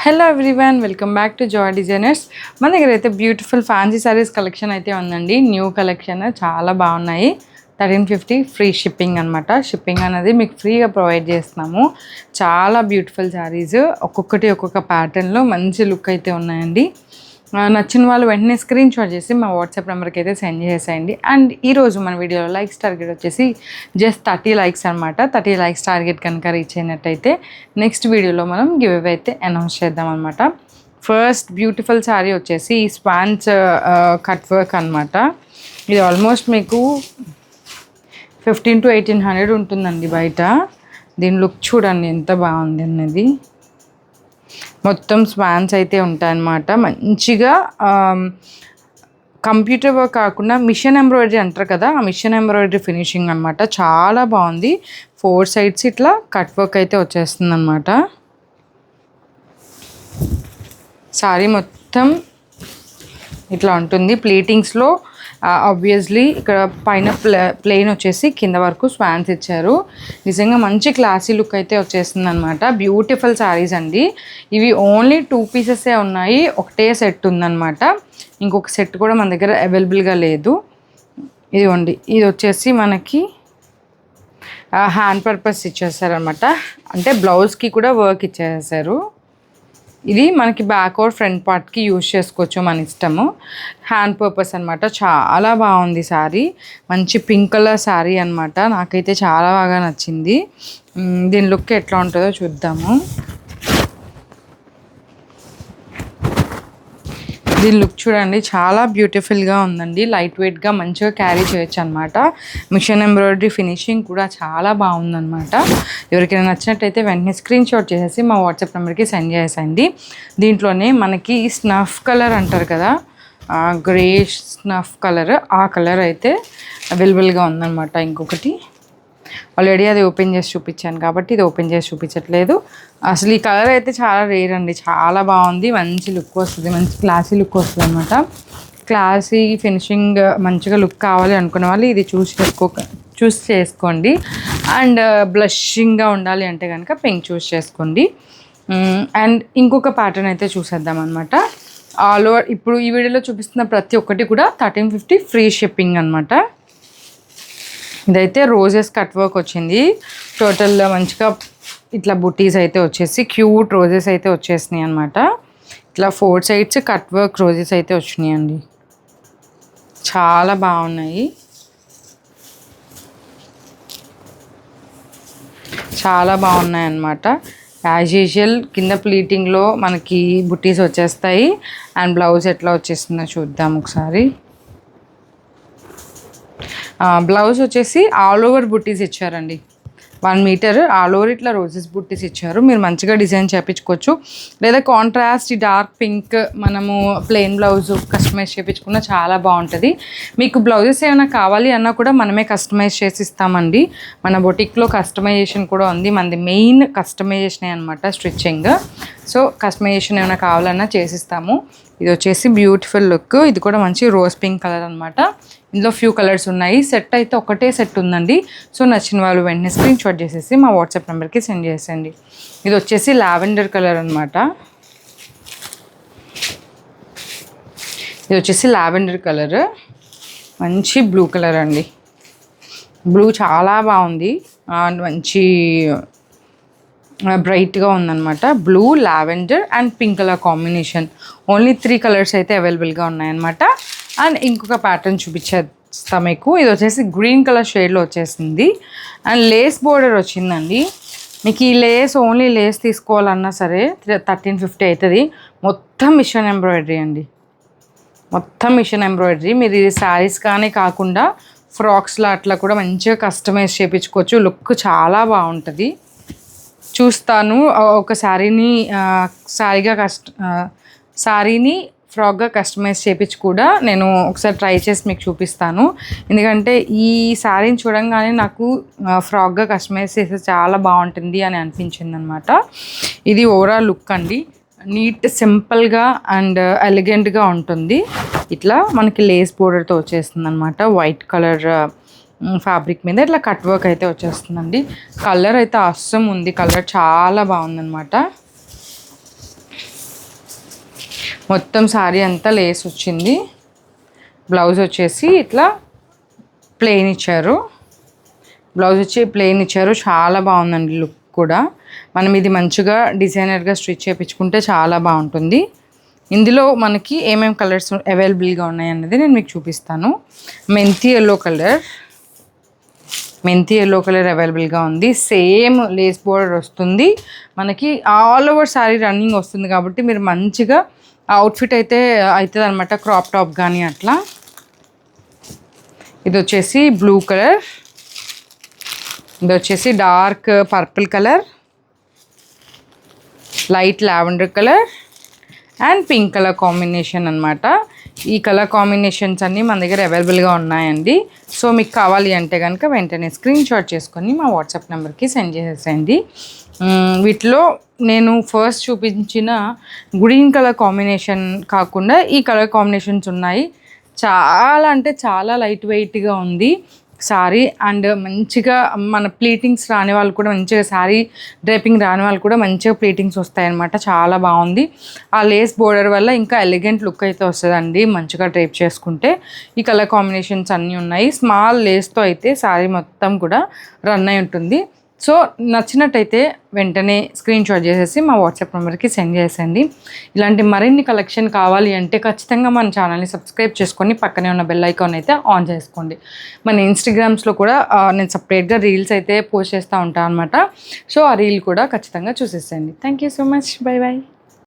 Hello everyone, welcome back to Joy designers. మన దగ్గర అయితే బ్యూటిఫుల్ ఫ్యాన్సీ సారీస్ కలెక్షన్ అయితే ఉందండి. న్యూ కలెక్షన్ చాలా బాగున్నాయి. 1350 ఫ్రీ షిప్పింగ్ అనమాట. షిప్పింగ్ అనేది మీకు ఫ్రీగా ప్రొవైడ్ చేస్తున్నాము. చాలా బ్యూటిఫుల్ సారీస్, ఒక్కొక్కటి ఒక్కొక్క ప్యాటర్న్లో మంచి లుక్ అయితే ఉన్నాయండి. నచ్చిన వాళ్ళు వెంటనే స్క్రీన్ షాట్ చేసి మా వాట్సాప్ నెంబర్కి అయితే సెండ్ చేసేయండి. అండ్ ఈరోజు మన వీడియోలో లైక్స్ టార్గెట్ వచ్చేసి జస్ట్ 30 లైక్స్ అనమాట. 30 లైక్స్ టార్గెట్ కనుక రీచ్ అయినట్టయితే నెక్స్ట్ వీడియోలో మనం గివ్ అవే అయితే అనౌన్స్ చేద్దాం అనమాట. ఫస్ట్ బ్యూటిఫుల్ శారీ వచ్చేసి ఈ స్పాన్స్ కట్ వర్క్ అనమాట. ఇది ఆల్మోస్ట్ మీకు 1500 to 1800 ఉంటుందండి బయట. దీని లుక్ చూడండి ఎంత బాగుంది అన్నది. మొత్తం స్పాన్స్ అయితే ఉంటాయన్నమాట. మంచిగా కంప్యూటర్ వర్క్ కాకుండా మిషన్ ఎంబ్రాయిడరీ అంటారు కదా, ఆ మిషన్ ఎంబ్రాయిడరీ ఫినిషింగ్ అనమాట. చాలా బాగుంది. 4 sides ఇట్లా కట్ వర్క్ అయితే వచ్చేస్తుంది అనమాట. సారీ మొత్తం ఇట్లా ఉంటుంది. ప్లేటింగ్స్లో ఆబ్వియస్లీ ఇక్కడ పైన ప్లెయిన్ వచ్చేసి కింద వరకు స్వాన్స్ ఇచ్చారు. నిజంగా మంచి క్లాసీ లుక్ అయితే వచ్చేస్తుంది అనమాట. బ్యూటిఫుల్ శారీస్ అండి. ఇవి ఓన్లీ 2 pieces ఉన్నాయి. ఒకటే సెట్ ఉందన్నమాట. ఇంకొక సెట్ కూడా మన దగ్గర అవైలబుల్గా లేదు. ఇదిగోండి, ఇది వచ్చేసి మనకి హ్యాండ్ పర్పస్ ఇచ్చేసారనమాట. అంటే బ్లౌజ్కి కూడా వర్క్ ఇచ్చేసారు. ఇది మనకి బ్యాక్ ఆర్ ఫ్రంట్ పార్ట్కి యూజ్ చేసుకోవచ్చు, మన ఇష్టము. హ్యాండ్ పర్పస్ అనమాట. చాలా బాగుంది శారీ. మంచి పింక్ కలర్ శారీ అనమాట. నాకైతే చాలా బాగా నచ్చింది. దీని లుక్ ఎట్లా ఉంటుందో చూద్దాము. దీని లుక్ చూడండి, చాలా బ్యూటిఫుల్గా ఉందండి. లైట్ వెయిట్గా మంచిగా క్యారీ చేయొచ్చు అనమాట. మిషన్ ఎంబ్రాయిడరీ ఫినిషింగ్ కూడా చాలా బాగుందన్నమాట. ఎవరికైనా నచ్చినట్టయితే వెంటనే స్క్రీన్ షాట్ చేసేసి మా వాట్సాప్ నెంబర్కి సెండ్ చేసేయండి. దీంట్లోనే మనకి స్నఫ్ కలర్ అంటారు కదా, గ్రే స్నఫ్ కలర్, ఆ కలర్ అయితే అవైలబుల్గా ఉందన్నమాట. ఇంకొకటి ఆల్రెడీ అది ఓపెన్ చేసి చూపించాను కాబట్టి ఇది ఓపెన్ చేసి చూపించట్లేదు. అసలు ఈ కలర్ అయితే చాలా రేర్ అండి. చాలా బాగుంది. మంచి లుక్ వస్తుంది, మంచి క్లాసీ లుక్ వస్తుంది అనమాట. క్లాసీ ఫినిషింగ్ మంచిగా లుక్ కావాలి అనుకునే వాళ్ళు ఇది చూస్ చేసుకోండి. అండ్ బ్లషింగ్గా ఉండాలి అంటే కనుక పింక్ చూస్ చేసుకోండి. అండ్ ఇంకొక ప్యాటర్న్ అయితే చూసేద్దాం అనమాట. ఆల్ ఓవర్ ఇప్పుడు ఈ వీడియోలో చూపిస్తున్న ప్రతి ఒక్కటి కూడా 1350 ఫ్రీ షిప్పింగ్ అనమాట. ఇదైతే రోజెస్ కట్ వర్క్ వచ్చింది. టోటల్ మంచిగా ఇట్లా బుటీస్ అయితే వచ్చేసి క్యూట్ రోజెస్ అయితే వచ్చేసినాయి అనమాట. ఇట్లా 4 sides కట్ వర్క్ రోజెస్ అయితే వచ్చినాయండి. చాలా బాగున్నాయి. చాలా బాగున్నాయి అన్నమాట. యాజ్ యూజువల్ కింద ప్లీటింగ్లో మనకి బుటీస్ వచ్చేస్తాయి. అండ్ బ్లౌజ్ ఎట్లా వచ్చేస్తుందో చూద్దాం ఒకసారి. బ్లౌజ్ వచ్చేసి ఆల్ ఓవర్ బుట్టీస్ ఇచ్చారండి. 1 meter ఆల్ ఓవర్ ఇట్లా రోజెస్ బుట్టీస్ ఇచ్చారు. మీరు మంచిగా డిజైన్ చేయించుకోవచ్చు. లేదా కాంట్రాస్ట్ డార్క్ పింక్ మనము ప్లెయిన్ బ్లౌజ్ కస్టమైజ్ చేయించుకున్నా చాలా బాగుంటుంది. మీకు బ్లౌజెస్ ఏమైనా కావాలి అన్నా కూడా మనమే కస్టమైజ్ చేసి ఇస్తామండి. మన బొటిక్లో కస్టమైజేషన్ కూడా ఉంది. మనది మెయిన్ కస్టమైజేషన్ అనమాట, స్టిచ్చింగ్. సో కస్టమైజేషన్ ఏమైనా కావాలన్నా చేసిస్తాము. ఇది వచ్చేసి బ్యూటిఫుల్ లుక్. ఇది కూడా మంచి రోజ్ పింక్ కలర్ అనమాట. ఇందులో ఫ్యూ కలర్స్ ఉన్నాయి. సెట్ అయితే ఒకటే సెట్ ఉందండి. సో నచ్చిన వాళ్ళు వెంటనే స్క్రీన్ షాట్ చేసేసి మా వాట్సాప్ నెంబర్కి సెండ్ చేసేయండి. ఇది వచ్చేసి లావెండర్ కలర్ అనమాట. ఇది వచ్చేసి లావెండర్ కలర్, మంచి బ్లూ కలర్ అండి. బ్లూ చాలా బాగుంది. మంచి బ్రైట్గా ఉందన్నమాట. Blue, lavender and pink colour combination. Only 3 colors అయితే అవైలబుల్గా ఉన్నాయన్నమాట. అండ్ ఇంకొక ప్యాటర్న్ చూపించేస్తా మీకు. ఇది వచ్చేసి గ్రీన్ కలర్ షేడ్లో వచ్చేసింది. అండ్ లేస్ బోర్డర్ వచ్చిందండి. మీకు ఈ లేస్ ఓన్లీ లేస్ తీసుకోవాలన్నా సరే 1350 అవుతుంది. మొత్తం మిషన్ ఎంబ్రాయిడరీ అండి. మొత్తం మిషన్ ఎంబ్రాయిడరీ. మీరు ఇది శారీస్ కానీ కాకుండా ఫ్రాక్స్లో అట్లా కూడా మంచిగా కస్టమైజ్ చేయించుకోవచ్చు. లుక్ చాలా బాగుంటుంది. చూస్తాను ఒక శారీని ఫ్రాక్గా కస్టమైజ్ చేయించి కూడా నేను ఒకసారి ట్రై చేసి మీకు చూపిస్తాను. ఎందుకంటే ఈ శారీని చూడంగానే నాకు ఫ్రాక్గా కస్టమైజ్ చేస్తే చాలా బాగుంటుంది అని అనిపించింది అనమాట. ఇది ఓవరాల్ లుక్ అండి. నీట్ సింపుల్గా అండ్ ఎలిగెంట్గా ఉంటుంది. ఇట్లా మనకి లేస్ బోర్డర్తో వచ్చేస్తుంది అనమాట. వైట్ కలర్ ఫ్యాబ్రిక్ మీద ఇట్లా కట్ వర్క్ అయితే వచ్చేస్తుందండి. కలర్ అయితే అస్సం ఉంది. కలర్ చాలా బాగుందన్నమాట. మొత్తం శారీ అంతా లేస్ వచ్చింది. బ్లౌజ్ వచ్చేసి ఇట్లా ప్లెయిన్ ఇచ్చారు. బ్లౌజ్ వచ్చి ప్లెయిన్ ఇచ్చారు. చాలా బాగుందండి లుక్ కూడా. మనం ఇది మంచిగా డిజైనర్గా స్టిచ్ చేయించుకుంటే చాలా బాగుంటుంది. ఇందులో మనకి ఏమేమి కలర్స్ అవైలబుల్గా ఉన్నాయి అన్నది నేను మీకు చూపిస్తాను. మెంతి ఎల్లో కలర్ అవైలబుల్గా ఉంది. సేమ్ లేస్ బోర్డర్ వస్తుంది మనకి. ఆల్ ఓవర్ శారీ రన్నింగ్ వస్తుంది కాబట్టి మీరు మంచిగా అవుట్ఫిట్ అయితే అవుతుంది అనమాట. క్రాప్ టాప్ కానీ అట్లా. ఇది వచ్చేసి బ్లూ కలర్, ఇది వచ్చేసి dark purple colour, light lavender colour and pink colour combination అనమాట. ఈ కలర్ కాంబినేషన్స్ అన్నీ మన దగ్గర అవైలబుల్గా ఉన్నాయండి. సో మీకు కావాలి అంటే కనుక వెంటనే స్క్రీన్ షాట్ చేసుకొని మా వాట్సాప్ నెంబర్కి సెండ్ చేసేసండి. వీటిలో నేను ఫస్ట్ చూపించిన గ్రీన్ కలర్ కాంబినేషన్ కాకుండా ఈ కలర్ కాంబినేషన్స్ ఉన్నాయి. చాలా అంటే చాలా లైట్ వెయిట్గా ఉంది శారీ. అండ్ మంచిగా మన ప్లీటింగ్స్ రాని వాళ్ళు కూడా మంచిగా శారీ డ్రైపింగ్ రాని వాళ్ళు కూడా మంచిగా ప్లీటింగ్స్ వస్తాయన్నమాట. చాలా బాగుంది. ఆ లేస్ బోర్డర్ వల్ల ఇంకా ఎలిగెంట్ లుక్ అయితే వస్తుందండి మంచిగా డ్రైప్ చేసుకుంటే. ఈ కలర్ కాంబినేషన్స్ అన్నీ ఉన్నాయి. స్మాల్ లేస్తో అయితే శారీ మొత్తం కూడా రన్ అయి ఉంటుంది. సో నచ్చినట్టయితే వెంటనే స్క్రీన్ షాట్ చేసేసి మా వాట్సాప్ నెంబర్కి సెండ్ చేసేయండి. ఇలాంటి మరిన్ని కలెక్షన్ కావాలి అంటే ఖచ్చితంగా మన ఛానల్ని సబ్స్క్రైబ్ చేసుకొని పక్కనే ఉన్న బెల్ ఐకాన్ అయితే ఆన్ చేసుకోండి. మన ఇన్స్టాగ్రామ్స్లో కూడా నేను సపరేట్గా రీల్స్ అయితే పోస్ట్ చేస్తూ ఉంటాను అనమాట. సో ఆ రీల్ కూడా ఖచ్చితంగా చూసేసేయండి. Thank you so much. Bye bye.